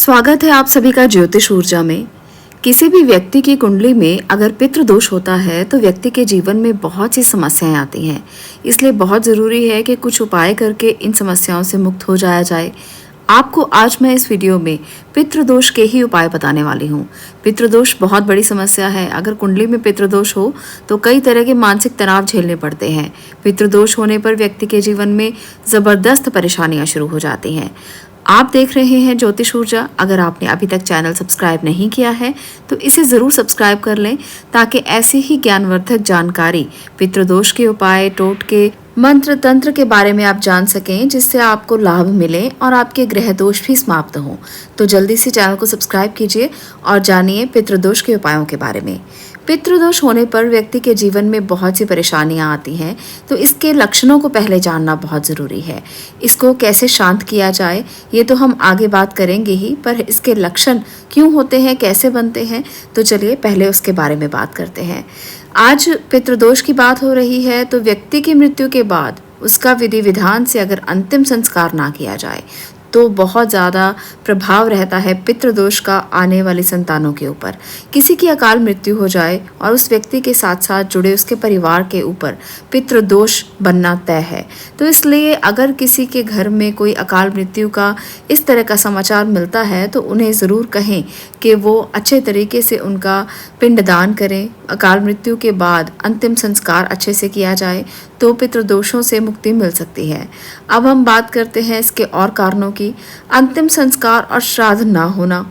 स्वागत है आप सभी का ज्योतिष ऊर्जा में। किसी भी व्यक्ति की कुंडली में अगर पितृ दोष होता है तो व्यक्ति के जीवन में बहुत सी समस्याएं आती हैं। इसलिए बहुत ज़रूरी है कि कुछ उपाय करके इन समस्याओं से मुक्त हो जाया जाए। आपको आज मैं इस वीडियो में पितृदोष के ही उपाय बताने वाली हूँ। पितृदोष बहुत बड़ी समस्या है। अगर कुंडली में पितृदोष हो तो कई तरह के मानसिक तनाव झेलने पड़ते हैं। पितृदोष होने पर व्यक्ति के जीवन में ज़बरदस्त परेशानियाँ शुरू हो जाती हैं। आप देख रहे हैं ज्योतिष ऊर्जा। अगर आपने अभी तक चैनल सब्सक्राइब नहीं किया है तो इसे ज़रूर सब्सक्राइब कर लें ताकि ऐसी ही ज्ञानवर्धक जानकारी, पितृदोष के उपाय, टोटके, मंत्र तंत्र के बारे में आप जान सकें, जिससे आपको लाभ मिले और आपके ग्रह दोष भी समाप्त हों। तो जल्दी से चैनल को सब्सक्राइब कीजिए और जानिए पितृदोष के उपायों के बारे में। पितृदोष होने पर व्यक्ति के जीवन में बहुत सी परेशानियां आती हैं, तो इसके लक्षणों को पहले जानना बहुत ज़रूरी है। इसको कैसे शांत किया जाए ये तो हम आगे बात करेंगे ही, पर इसके लक्षण क्यों होते हैं, कैसे बनते हैं, तो चलिए पहले उसके बारे में बात करते हैं। आज पितृदोष की बात हो रही है तो व्यक्ति की मृत्यु के बाद उसका विधि विधान से अगर अंतिम संस्कार ना किया जाए तो बहुत ज़्यादा प्रभाव रहता है पितृदोष का आने वाली संतानों के ऊपर। किसी की अकाल मृत्यु हो जाए और उस व्यक्ति के साथ साथ जुड़े उसके परिवार के ऊपर पितृदोष बनना तय है। तो इसलिए अगर किसी के घर में कोई अकाल मृत्यु का इस तरह का समाचार मिलता है तो उन्हें ज़रूर कहें कि वो अच्छे तरीके से उनका पिंडदान करें। अकाल मृत्यु के बाद अंतिम संस्कार अच्छे से किया जाए तो पितृदोषों से मुक्ति मिल सकती है। अब हम बात करते हैं इसके और कारणों की। अंतिम संस्कार और श्राद्ध ना होना,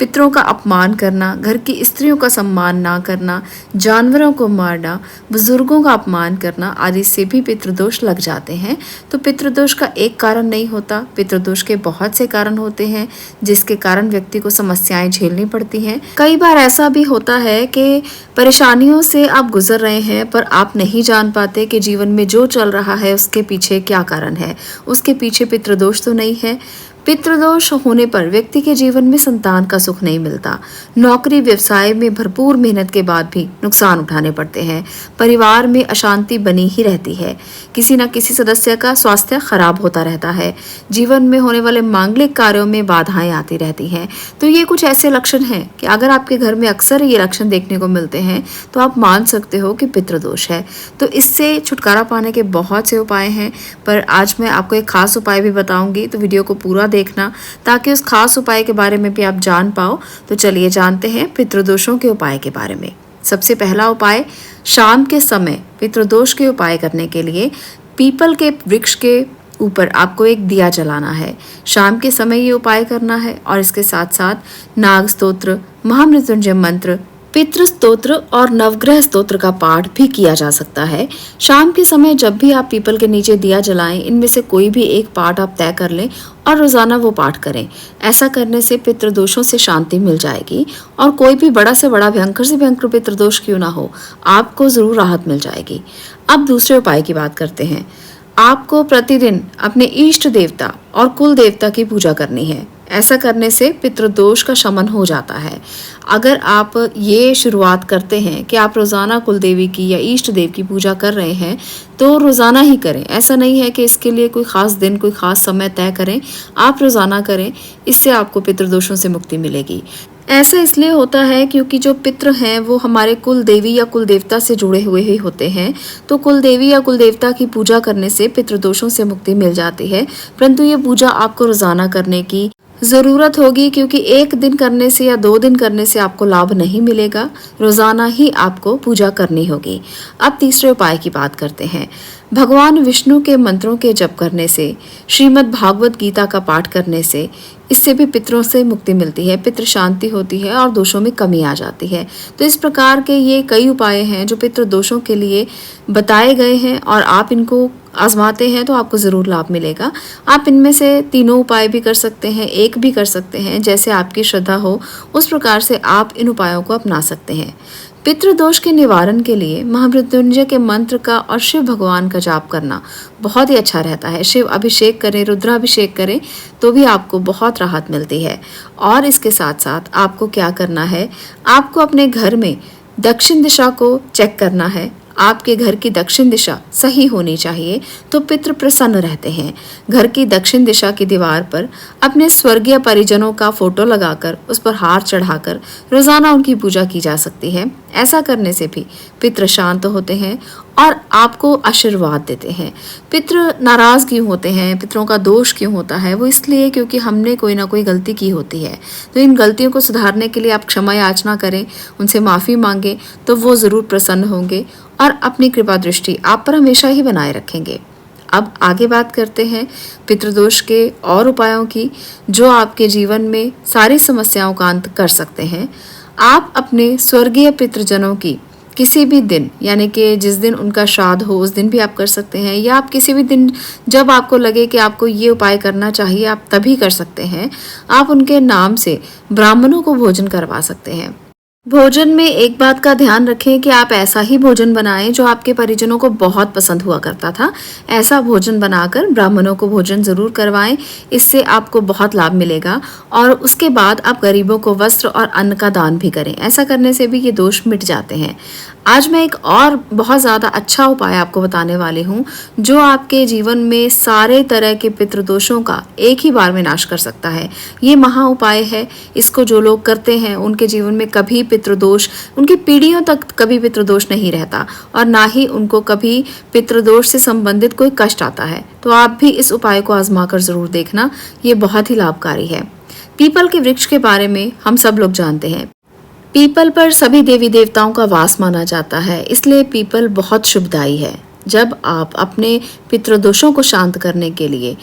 पितरों का अपमान करना, घर की स्त्रियों का सम्मान ना करना, जानवरों को मारना, बुजुर्गों का अपमान करना आदि से भी पितृदोष लग जाते हैं। तो पितृदोष का एक कारण नहीं होता, पितृदोष के बहुत से कारण होते हैं जिसके कारण व्यक्ति को समस्याएं झेलनी पड़ती हैं। कई बार ऐसा भी होता है कि परेशानियों से आप गुजर रहे हैं पर आप नहीं जान पाते कि जीवन में जो चल रहा है उसके पीछे क्या कारण है। उसके पीछे पितृदोष तो नहीं है। पितृदोष होने पर व्यक्ति के जीवन में संतान का सुख नहीं मिलता। नौकरी व्यवसाय में भरपूर मेहनत के बाद भी नुकसान उठाने पड़ते हैं। परिवार में अशांति बनी ही रहती है। किसी न किसी सदस्य का स्वास्थ्य खराब होता रहता है। जीवन में होने वाले मांगलिक कार्यों में बाधाएं आती रहती हैं। तो ये कुछ ऐसे लक्षण हैं कि अगर आपके घर में अक्सर ये लक्षण देखने को मिलते हैं तो आप मान सकते हो कि पितृदोष है। तो इससे छुटकारा पाने के बहुत से उपाय हैं, पर आज मैं आपको एक खास उपाय भी बताऊंगी, तो वीडियो को पूरा देखना ताकि उस खास उपाय के बारे में भी आप जान पाओ। तो चलिए जानते हैं पितृदोषों के उपाय के बारे में। सबसे पहला उपाय, शाम के समय पितृदोष के उपाय करने के लिए पीपल के वृक्ष के ऊपर आपको एक दिया जलाना है। शाम के समय ये उपाय करना है और इसके साथ साथ नाग स्तोत्र, महामृत्युंजय मंत्र, पितृ स्तोत्र और नवग्रह स्तोत्र का पाठ भी किया जा सकता है। शाम के समय जब भी आप पीपल के नीचे दिया जलाएं, इनमें से कोई भी एक पाठ आप तय कर लें और रोजाना वो पाठ करें। ऐसा करने से पितृदोषों से शांति मिल जाएगी और कोई भी बड़ा से बड़ा, भयंकर से भयंकर पितृदोष क्यों ना हो, आपको जरूर राहत मिल जाएगी। अब दूसरे उपाय की बात करते हैं। आपको प्रतिदिन अपने इष्ट देवता और कुल देवता की पूजा करनी है। ऐसा करने से पितृदोष का शमन हो जाता है। अगर आप ये शुरुआत करते हैं कि आप रोज़ाना कुल देवी की या इष्ट देव की पूजा कर रहे हैं तो रोज़ाना ही करें। ऐसा नहीं है कि इसके लिए कोई ख़ास दिन, कोई ख़ास समय तय करें, आप रोज़ाना करें। इससे आपको पितृदोषों से मुक्ति मिलेगी। ऐसा इसलिए होता है क्योंकि जो पितृ हैं वो हमारे कुल देवी या कुल देवता से जुड़े हुए ही होते हैं। तो कुल देवी या कुल देवता की पूजा करने से पितृदोषों से मुक्ति मिल जाती है, परंतु ये पूजा आपको रोज़ाना करने की ज़रूरत होगी क्योंकि एक दिन करने से या 2 दिन करने से आपको लाभ नहीं मिलेगा। रोज़ाना ही आपको पूजा करनी होगी। अब तीसरे उपाय की बात करते हैं। भगवान विष्णु के मंत्रों के जप करने से, श्रीमद् भागवत गीता का पाठ करने से, इससे भी पितरों से मुक्ति मिलती है, पितृ शांति होती है और दोषों में कमी आ जाती है। तो इस प्रकार के ये कई उपाय हैं जो पितृ दोषों के लिए बताए गए हैं और आप इनको आजमाते हैं तो आपको ज़रूर लाभ मिलेगा। आप इनमें से तीनों उपाय भी कर सकते हैं, एक भी कर सकते हैं, जैसे आपकी श्रद्धा हो उस प्रकार से आप इन उपायों को अपना सकते हैं। पितृदोष के निवारण के लिए महामृत्युंजय के मंत्र का और शिव भगवान का जाप करना बहुत ही अच्छा रहता है। शिव अभिषेक करें, रुद्राभिषेक करें तो भी आपको बहुत राहत मिलती है। और इसके साथ साथ आपको क्या करना है, आपको अपने घर में दक्षिण दिशा को चेक करना है। आपके घर की दक्षिण दिशा सही होनी चाहिए तो पितृ प्रसन्न रहते हैं। घर की दक्षिण दिशा की दीवार पर अपने स्वर्गीय परिजनों का फोटो लगाकर उस पर हार चढ़ाकर रोजाना उनकी पूजा की जा सकती है। ऐसा करने से भी पितृ शांत होते हैं और आपको आशीर्वाद देते हैं। पितृ नाराज क्यों होते हैं, पितरों का दोष क्यों होता है, वो इसलिए क्योंकि हमने कोई ना कोई गलती की होती है। तो इन गलतियों को सुधारने के लिए आप क्षमा याचना करें, उनसे माफ़ी मांगें, तो वो ज़रूर प्रसन्न होंगे और अपनी कृपा दृष्टि आप पर हमेशा ही बनाए रखेंगे। अब आगे बात करते हैं पितृदोष के और उपायों की, जो आपके जीवन में सारी समस्याओं का अंत कर सकते हैं। आप अपने स्वर्गीय पितृजनों की किसी भी दिन, यानी कि जिस दिन उनका श्राद्ध हो उस दिन भी आप कर सकते हैं, या आप किसी भी दिन जब आपको लगे कि आपको ये उपाय करना चाहिए आप तभी कर सकते हैं। आप उनके नाम से ब्राह्मणों को भोजन करवा सकते हैं। भोजन में एक बात का ध्यान रखें कि आप ऐसा ही भोजन बनाएं जो आपके परिजनों को बहुत पसंद हुआ करता था। ऐसा भोजन बनाकर ब्राह्मणों को भोजन जरूर करवाएं, इससे आपको बहुत लाभ मिलेगा। और उसके बाद आप गरीबों को वस्त्र और अन्न का दान भी करें। ऐसा करने से भी ये दोष मिट जाते हैं। आज मैं एक और बहुत ज़्यादा अच्छा उपाय आपको बताने वाली हूँ, जो आपके जीवन में सारे तरह के पितृदोषों का एक ही बार में नाश कर सकता है। ये महा उपाय है। इसको जो लोग करते हैं उनके जीवन में कभी पितृदोष, उनकी पीढ़ियों तक कभी पितृदोष नहीं रहता और ना ही उनको कभी पितृदोष से संबंधित कोई कष्ट आता है। तो आप भी इस उपाय को आजमा कर जरूर देखना, ये बहुत ही लाभकारी है। पीपल के वृक्ष के बारे में हम सब लोग जानते हैं। पीपल पर सभी देवी देवताओं का वास माना जाता है, इसलिए पीपल बहुत शुभदायी है। जब आप अपने पितृदोषों को शांत करने के लिए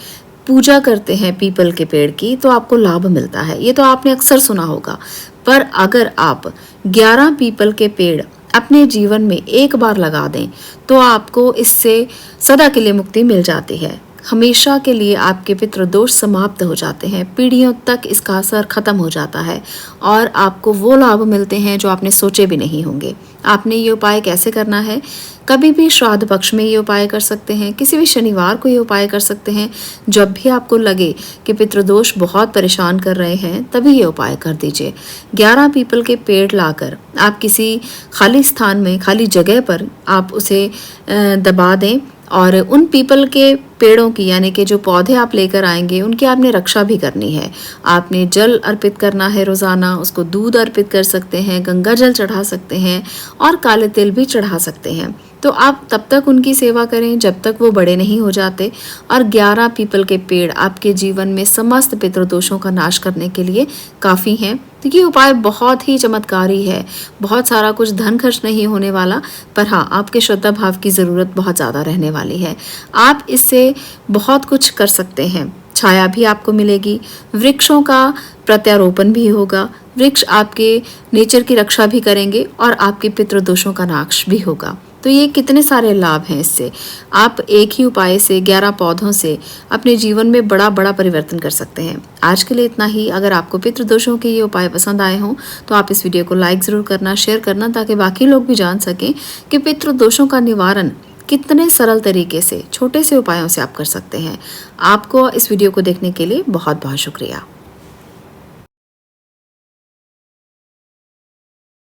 पूजा करते हैं पीपल के पेड़ की, तो आपको लाभ मिलता है। ये तो आपने अक्सर सुना होगा। पर अगर आप 11 पीपल के पेड़ अपने जीवन में एक बार लगा दें तो आपको इससे सदा के लिए मुक्ति मिल जाती है। हमेशा के लिए आपके पितृदोष समाप्त हो जाते हैं, पीढ़ियों तक इसका असर खत्म हो जाता है और आपको वो लाभ मिलते हैं जो आपने सोचे भी नहीं होंगे। आपने ये उपाय कैसे करना है? कभी भी श्राद्ध पक्ष में ये उपाय कर सकते हैं, किसी भी शनिवार को ये उपाय कर सकते हैं। जब भी आपको लगे कि पितृदोष बहुत परेशान कर रहे हैं तभी ये उपाय कर दीजिए। 11 पीपल के पेड़ लाकर आप किसी खाली स्थान में, खाली जगह पर आप उसे दबा दें और उन पीपल के पेड़ों की, यानी कि जो पौधे आप लेकर आएंगे उनकी आपने रक्षा भी करनी है। आपने जल अर्पित करना है रोज़ाना, उसको दूध अर्पित कर सकते हैं, गंगा जल चढ़ा सकते हैं और काले तिल भी चढ़ा सकते हैं। तो आप तब तक उनकी सेवा करें जब तक वो बड़े नहीं हो जाते। और 11 पीपल के पेड़ आपके जीवन में समस्त पितृदोषों का नाश करने के लिए काफ़ी हैं। तो ये उपाय बहुत ही चमत्कारी है। बहुत सारा कुछ धन खर्च नहीं होने वाला, पर हाँ आपके श्रद्धा भाव की ज़रूरत बहुत ज़्यादा रहने वाली है। आप इससे बहुत कुछ कर सकते हैं। छाया भी आपको मिलेगी, वृक्षों का प्रत्यारोपण भी होगा, वृक्ष आपके नेचर की रक्षा भी करेंगे और आपके पितृदोषों का नाश भी होगा। तो ये कितने सारे लाभ हैं इससे। आप एक ही उपाय से 11 पौधों से अपने जीवन में बड़ा बड़ा परिवर्तन कर सकते हैं। आज के लिए इतना ही। अगर आपको पितृदोषों के ये उपाय पसंद आए हों तो आप इस वीडियो को लाइक ज़रूर करना, शेयर करना, ताकि बाकी लोग भी जान सकें कि पितृदोषों का निवारण कितने सरल तरीके से, छोटे से उपायों से आप कर सकते हैं। आपको इस वीडियो को देखने के लिए बहुत बहुत शुक्रिया।